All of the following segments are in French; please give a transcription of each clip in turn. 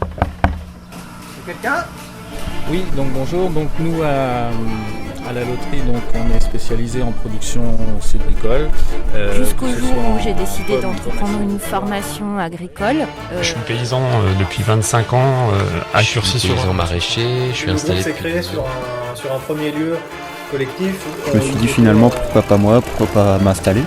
C'est quelqu'un ? Oui, donc bonjour. Donc nous à la loterie, donc on est spécialisé en production sucricole. Jusqu'au jour où j'ai décidé d'entreprendre une formation agricole. Je suis paysan depuis 25 ans, à Curcy sur paysan maraîcher, je suis installé. Le groupe s'est créé sur un premier lieu collectif. Je me suis dit finalement pourquoi pas moi, pourquoi pas m'installer.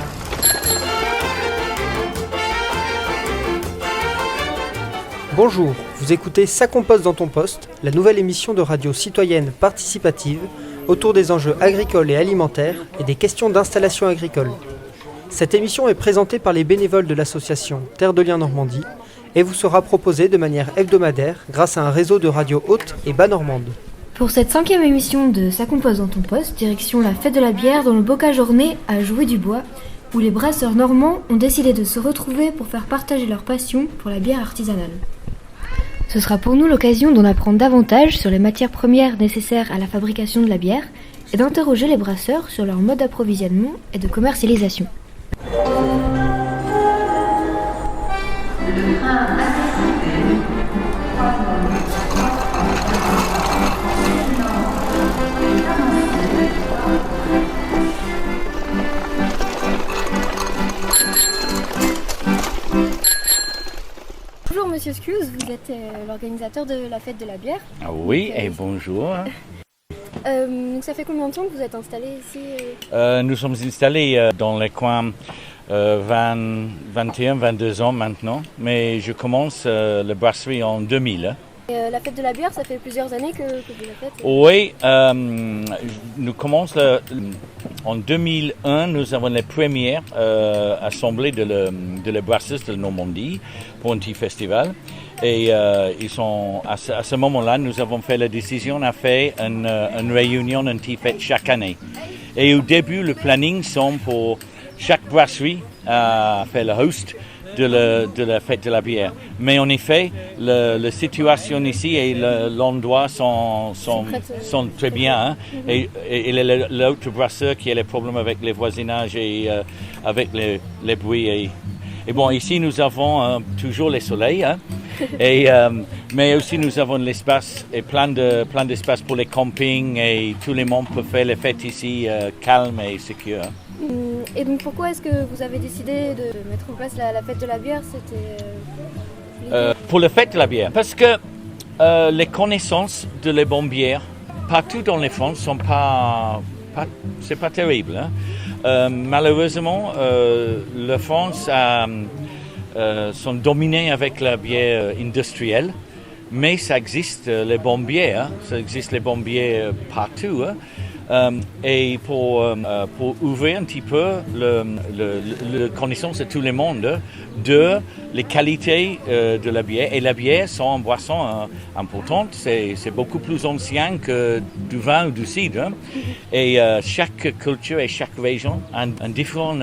Bonjour, vous écoutez Ça compose dans ton poste, la nouvelle émission de radio citoyenne participative autour des enjeux agricoles et alimentaires et des questions d'installation agricole. Cette émission est présentée par les bénévoles de l'association Terre de Liens Normandie et vous sera proposée de manière hebdomadaire grâce à un réseau de radios hautes et bas normandes. Pour cette 5e émission de Ça compose dans ton poste, direction la fête de la bière dans le bocage orné à Jouy-du-Bois, où les brasseurs normands ont décidé de se retrouver pour faire partager leur passion pour la bière artisanale. Ce sera pour nous l'occasion d'en apprendre davantage sur les matières premières nécessaires à la fabrication de la bière et d'interroger les brasseurs sur leur mode d'approvisionnement et de commercialisation. Bonjour Monsieur Scuse, vous êtes l'organisateur de la fête de la bière. Ah oui, et bonjour. Donc ça fait combien de temps que vous êtes installé ici Nous sommes installés dans les coins 21, 22 ans maintenant, mais je commence le brasserie en 2000. La fête de la bière, ça fait plusieurs années que vous la faites. Oui, nous commençons en 2001, nous avons les premières assemblées de les brasseuses de Normandie pour un petit festival. Et ils sont, à ce moment-là, nous avons fait la décision, on a fait une réunion, une petite fête chaque année. Et au début, le planning sont pour chaque brasserie à faire le host de la fête de la bière. Mais en effet, la situation ici et l'endroit sont très bien. Hein? Et l'autre brasseur qui a les problèmes avec les voisinages et avec les bruits. Et bon, ici nous avons toujours le soleil, hein? Mais aussi nous avons l'espace et plein d'espace pour les campings et tout le monde peut faire les fêtes ici calme et sécure. Et donc pourquoi est-ce que vous avez décidé de mettre en place la fête de la bière? Pour la fête de la bière, parce que les connaissances de les bonnes bières partout dans les France sont c'est pas terrible. Hein? Malheureusement, la France sont dominées avec la bière industrielle, mais ça existe les bonnes bières, hein? Ça existe les bonnes bières partout. Hein? Et pour ouvrir un petit peu la connaissance de tout le monde de les qualités de la bière. Et la bière sont une boisson importante, c'est beaucoup plus ancien que du vin ou du cidre. Hein? Et chaque culture et chaque région a un différent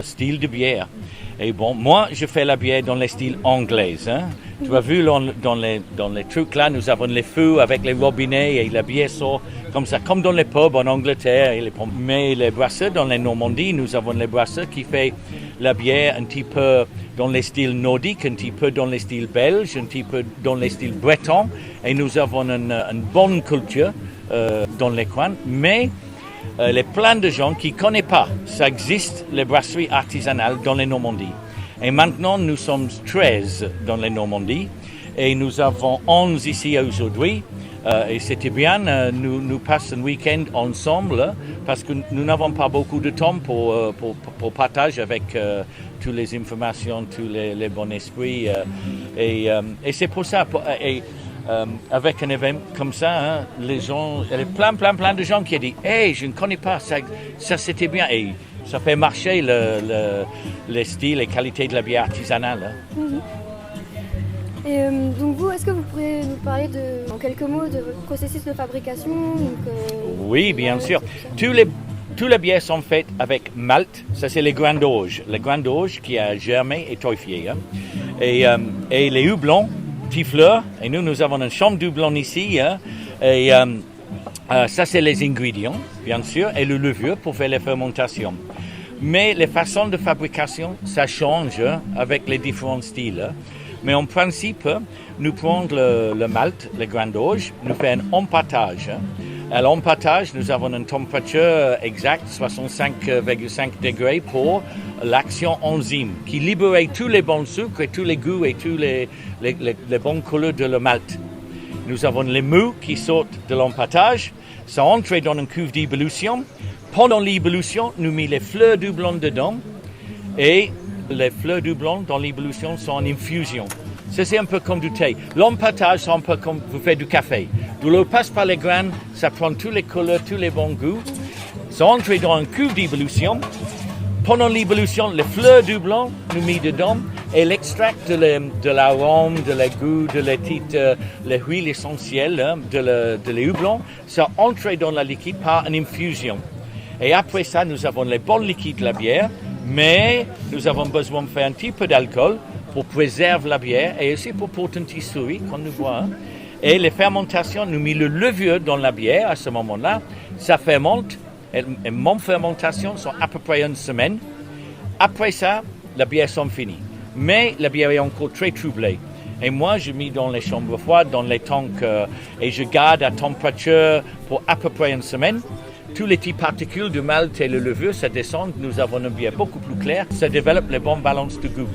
style de bière. Et bon, moi, je fais la bière dans le style anglais. Hein? Tu as vu dans les trucs là, nous avons les feux avec les robinets et la bière sort comme ça, comme dans les pubs en Angleterre. Mais les brasseurs dans les Normandies, nous avons les brasseurs qui font la bière un petit peu dans les styles nordiques, un petit peu dans les styles belges, un petit peu dans les styles bretons. Et nous avons une bonne culture dans les coins. Mais il y a plein de gens qui ne connaissent pas. Ça existe, les brasseries artisanales dans les Normandies. Et maintenant, nous sommes 13 dans les Normandies et nous avons 11 ici aujourd'hui. Et c'était bien, nous passons un week-end ensemble parce que nous n'avons pas beaucoup de temps pour partager avec toutes les informations, tous les bons esprits. Et c'est pour ça. Avec un événement comme ça, hein, les gens, il y a plein de gens qui disent « Hey, je ne connais pas, ça c'était bien ». Et ça fait marcher le style et qualité de la bière artisanale. Hein. Mm-hmm. Et donc vous, est-ce que vous pourriez nous parler en quelques mots de votre processus de fabrication? Oui, bien sûr. Toutes les bières sont faites avec malt, ça c'est les grains d'orge. Les grains d'orge qui a germé et torréfié. Hein. Et les houblons, petits fleurs, et nous avons une chambre d'houblon ici, hein, et ça c'est les ingrédients, bien sûr, et le levure pour faire les fermentations. Mais les façons de fabrication, ça change hein, avec les différents styles. Hein. Mais en principe, nous prenons le malt, le grain d'orge, nous faisons un empâtage. À l'empâtage, nous avons une température exacte, 65,5 degrés pour l'action enzyme, qui libère tous les bons sucres et tous les goûts et tous les bonnes couleurs de le malt. Nous avons les mous qui sortent de l'empâtage, ça entre dans une cuve d'ébullition. Pendant l'ébullition, nous mettons les fleurs du blanc dedans et les fleurs du blanc dans l'ébullition sont en infusion. Ça, c'est un peu comme du thé. L'empâtage, c'est un peu comme vous faites du café. De l'eau passe par les graines, ça prend toutes les couleurs, tous les bons goûts. Ça entre dans une cuve d'ébullition. Pendant l'ébullition, les fleurs du blanc, nous mettons dedans et l'extract de l'arôme, de les goûts, de les huiles essentielles, de les houblons, ça entre dans la liquide par une infusion. Et après ça, nous avons les bons liquides de la bière, mais nous avons besoin de faire un petit peu d'alcool pour préserver la bière et aussi pour porter un petit souris quand nous boivons. Et les fermentations, nous mettons le levure dans la bière à ce moment-là, ça fermente. Et mon fermentation sont à peu près une semaine. Après ça, la bière sont finie. Mais la bière est encore très troublée. Et moi, je mets dans les chambres froides, dans les tanks, et je garde à température pour à peu près une semaine. Tous les petites particules du malt et le levure, ça descend. Nous avons une bière beaucoup plus claire. Ça développe les bonnes balances de goût.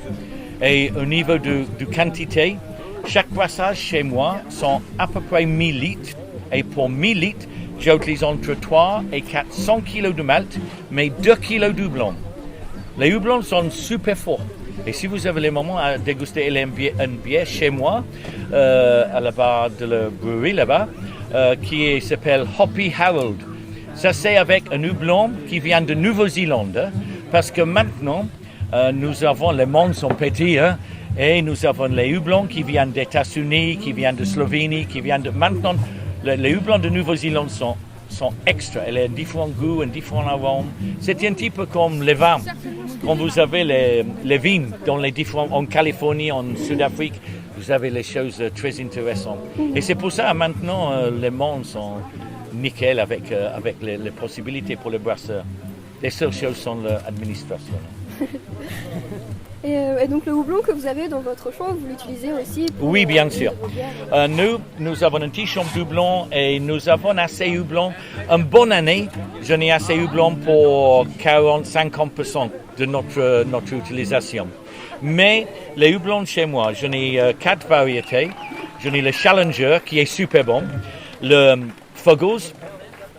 Et au niveau de quantité, chaque brassage chez moi sont à peu près 1000 litres. Et pour 1000 litres, j'utilise entre 3 et 400 kg de malt, mais 2 kg de houblon. Les houblons sont super forts. Et si vous avez le moment à déguster une bière chez moi, à la barre de la brewerie là-bas, qui s'appelle Hoppy Harold. Ça, c'est avec un houblon qui vient de Nouvelle-Zélande, parce que maintenant, nous avons, les mondes sont petits, et nous avons les houblons qui viennent des États-Unis, qui viennent de Slovénie, qui viennent de... Maintenant, les houblons de Nouvelle-Zélande sont extra. Elle a un différent goût, un différent arôme. C'est un petit peu comme les vins. Quand vous avez les vins en Californie, en Sud-Afrique, vous avez les choses très intéressantes. Et c'est pour ça maintenant les mondes sont nickel avec les possibilités pour les brasseurs. Les seules choses sont l'administration. Et donc le houblon que vous avez dans votre chambre, vous l'utilisez aussi pour... Oui, bien sûr. Nous avons un petit champ de houblon et nous avons assez houblon. Une bonne année, je n'ai assez houblon pour 40-50% de notre utilisation. Mais les houblons chez moi, j'en ai 4 variétés. J'en ai le Challenger qui est super bon, le Fuggles,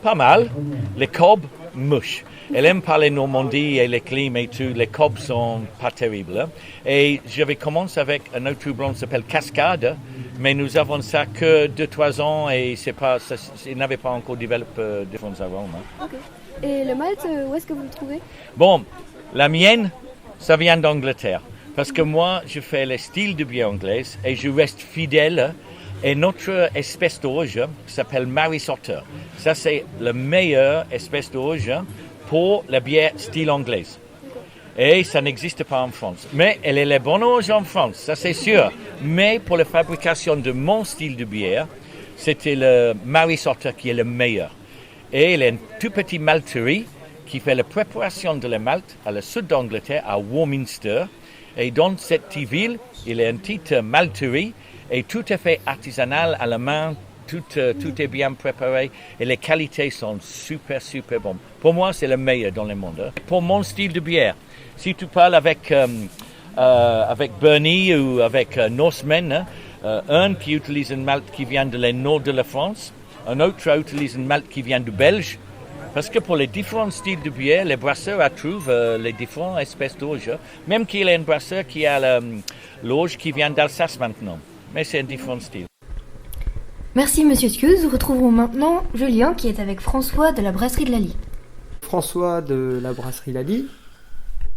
pas mal, les Cobb, mouche. Elle aime parler Normandie et les climats et tout. Les Cobbs sont pas terribles. Et je vais commencer avec un autre houblon qui s'appelle Cascade, mais nous avons ça que 2-3 ans et il n'avait pas encore développé différents arômes. Okay. Et le malt, où est-ce que vous le trouvez? Bon, la mienne, ça vient d'Angleterre. Parce que moi, je fais le style de bière anglaise et je reste fidèle. Et notre espèce d'orge s'appelle Mary Sorter. Ça, c'est la meilleure espèce d'orge pour la bière style anglaise. Et ça n'existe pas en France. Mais elle est la bonne orge en France, ça c'est sûr. Mais pour la fabrication de mon style de bière, c'était le Mary Sorter qui est le meilleur. Et elle est une toute petite malterie qui fait la préparation de la malt à la sud d'Angleterre, à Warminster. Et dans cette petite ville, il y a une petite malterie et tout est fait artisanal à la main. Tout est bien préparé et les qualités sont super bonnes. Pour moi, c'est le meilleur dans le monde. Pour mon style de bière, si tu parles avec Bernie ou avec Norseman, un qui utilise une malt qui vient de le nord de la France, un autre utilise une malt qui vient du Belge. Parce que pour les différents styles de bière, les brasseurs trouvent les différentes espèces d'orge. Même qu'il y a un brasseur qui a l'orge qui vient d'Alsace maintenant. Mais c'est un différent style. Merci Monsieur Thieux. Nous retrouvons maintenant Julien qui est avec François de la brasserie de Lally. François de la brasserie Lally.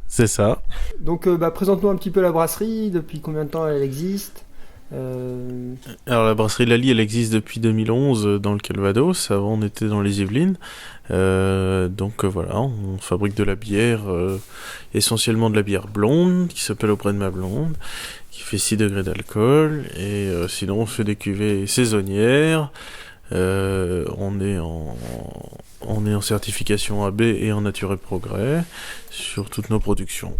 C'est ça. Donc présente-nous un petit peu la brasserie, depuis combien de temps elle existe. Alors la brasserie Lally, elle existe depuis 2011 dans le Calvados. Avant on était dans les Yvelines. Donc voilà, on fabrique de la bière, essentiellement de la bière blonde qui s'appelle Auprès de ma blonde, qui fait 6 degrés d'alcool, et sinon on fait des cuvées saisonnières. On est en certification AB et en Nature et Progrès sur toutes nos productions.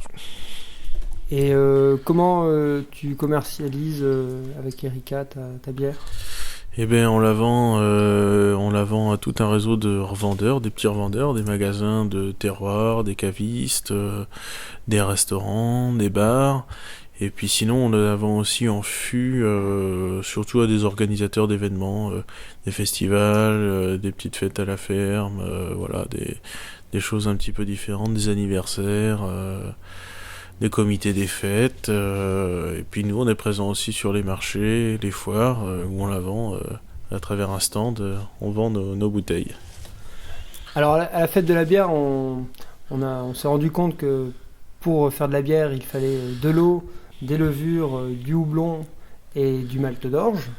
Et comment tu commercialises avec Erika ta bière ? Eh bien, on la vend à tout un réseau de revendeurs, des petits revendeurs, des magasins de terroirs, des cavistes, des restaurants, des bars. Et puis sinon, on la vend aussi en fût, surtout à des organisateurs d'événements, des festivals, des petites fêtes à la ferme, voilà, des choses un petit peu différentes, des anniversaires, des comités des fêtes. Et puis nous, on est présent aussi sur les marchés, les foires, où on la vend à travers un stand, on vend nos bouteilles. Alors à la fête de la bière, on s'est rendu compte que pour faire de la bière, il fallait de l'eau, des levures, du houblon et du malt d'orge.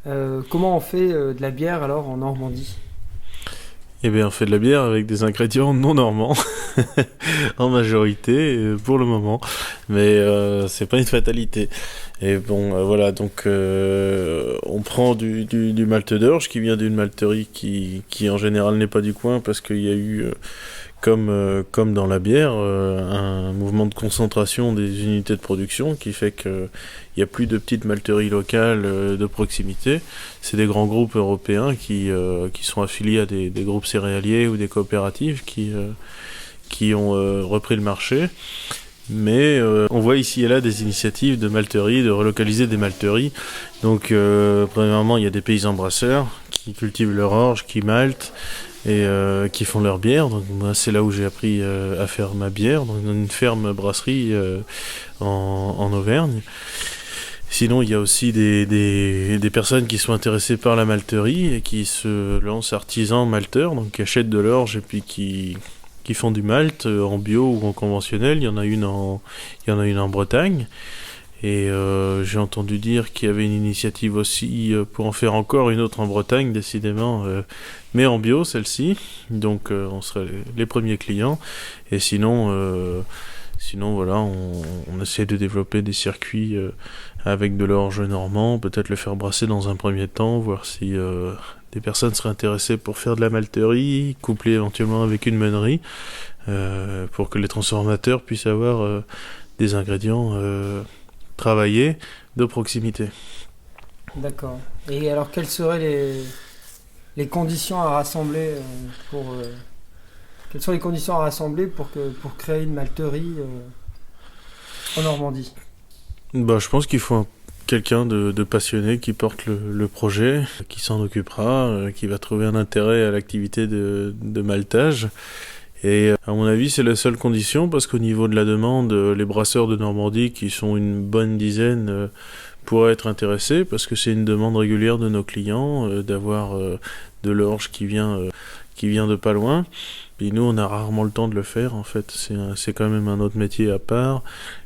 Comment on fait de la bière alors en Normandie ? Eh bien, on fait de la bière avec des ingrédients non normands, en majorité, pour le moment. Mais c'est pas une fatalité. Et bon, voilà, donc on prend du malt d'orge qui vient d'une malterie qui en général n'est pas du coin, parce qu'il y a eu, comme dans la bière, un mouvement de concentration des unités de production qui fait qu'il n'y a plus de petites malteries locales de proximité. C'est des grands groupes européens qui sont affiliés à des groupes céréaliers ou des coopératives qui ont repris le marché. Mais on voit ici et là des initiatives de malteries, de relocaliser des malteries. Donc premièrement, il y a des paysans brasseurs qui cultivent leur orge, qui maltent et qui font leur bière. Donc moi, c'est là où j'ai appris à faire ma bière, dans une ferme brasserie en Auvergne. Sinon, il y a aussi des personnes qui sont intéressées par la malterie et qui se lancent artisans malteurs, donc qui achètent de l'orge et puis qui font du malt en bio ou en conventionnel. Il y en a une en Bretagne. Et j'ai entendu dire qu'il y avait une initiative aussi pour en faire encore une autre en Bretagne, décidément, mais en bio, celle-ci. Donc on serait les premiers clients. Et sinon voilà, on essaie de développer des circuits avec de l'orge normand, peut-être le faire brasser dans un premier temps, voir si des personnes seraient intéressées pour faire de la malterie, couplée éventuellement avec une meunerie, pour que les transformateurs puissent avoir des ingrédients travaillés de proximité. D'accord. Et alors, quelles seraient les conditions à rassembler quelles sont les conditions à rassembler pour créer une malterie en Normandie ? Je pense qu'il faut quelqu'un de passionné qui porte le projet, qui s'en occupera, qui va trouver un intérêt à l'activité de maltage. Et à mon avis, c'est la seule condition, parce qu'au niveau de la demande, les brasseurs de Normandie, qui sont une bonne dizaine, pourraient être intéressés, parce que c'est une demande régulière de nos clients, d'avoir de l'orge qui vient de pas loin. Et nous, on a rarement le temps de le faire, en fait. C'est quand même un autre métier à part,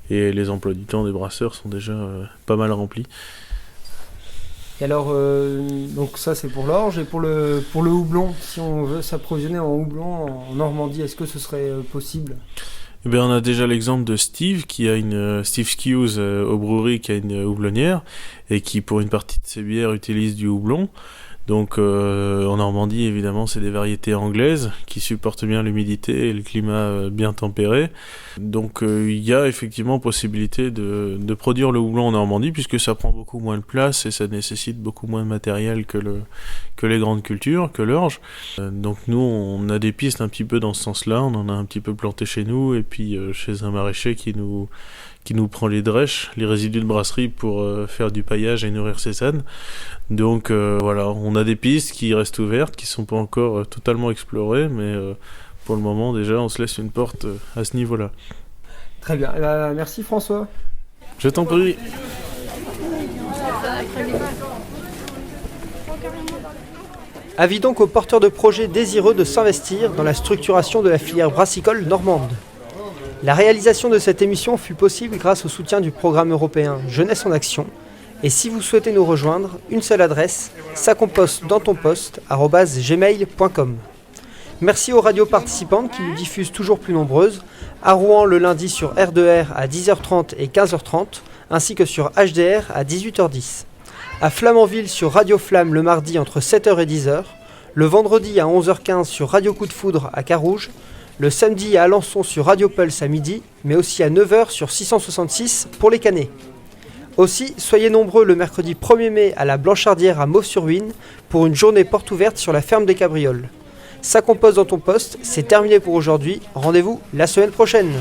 et les emplois du temps des brasseurs sont déjà pas mal remplis. Et alors, donc ça c'est pour l'orge, et pour le houblon, si on veut s'approvisionner en houblon en Normandie, est-ce que ce serait possible ? Eh bien, on a déjà l'exemple de Steve, qui a Steve Skews au brewery, qui a une houblonnière, et qui pour une partie de ses bières utilise du houblon. Donc en Normandie, évidemment, c'est des variétés anglaises qui supportent bien l'humidité et le climat bien tempéré. Donc il y a effectivement possibilité de produire le houblon en Normandie, puisque ça prend beaucoup moins de place et ça nécessite beaucoup moins de matériel que les grandes cultures, que l'orge. Donc nous, on a des pistes un petit peu dans ce sens-là. On en a un petit peu planté chez nous, et puis chez un maraîcher qui nous prend les drèches, les résidus de brasserie, pour faire du paillage et nourrir ses ânes. Donc voilà, on a des pistes qui restent ouvertes, qui ne sont pas encore totalement explorées, mais pour le moment déjà on se laisse une porte à ce niveau-là. Très bien, merci François. Je t'en prie. Avis donc aux porteurs de projets désireux de s'investir dans la structuration de la filière brassicole normande. La réalisation de cette émission fut possible grâce au soutien du programme européen Jeunesse en Action. Et si vous souhaitez nous rejoindre, une seule adresse, sacompostdantonposte@gmail.com. Merci aux radios participantes qui nous diffusent toujours plus nombreuses, à Rouen le lundi sur R2R à 10h30 et 15h30, ainsi que sur HDR à 18h10. À Flamanville sur Radio Flamme le mardi entre 7h et 10h, le vendredi à 11h15 sur Radio Coup de Foudre à Carouge, Le samedi à Alençon sur Radio Pulse à midi, mais aussi à 9h sur 666 pour les Canets. Aussi, soyez nombreux le mercredi 1er mai à la Blanchardière à Mauves-sur-Huisne pour une journée porte ouverte sur la ferme des Cabrioles. Ça compose dans ton poste, c'est terminé pour aujourd'hui. Rendez-vous la semaine prochaine.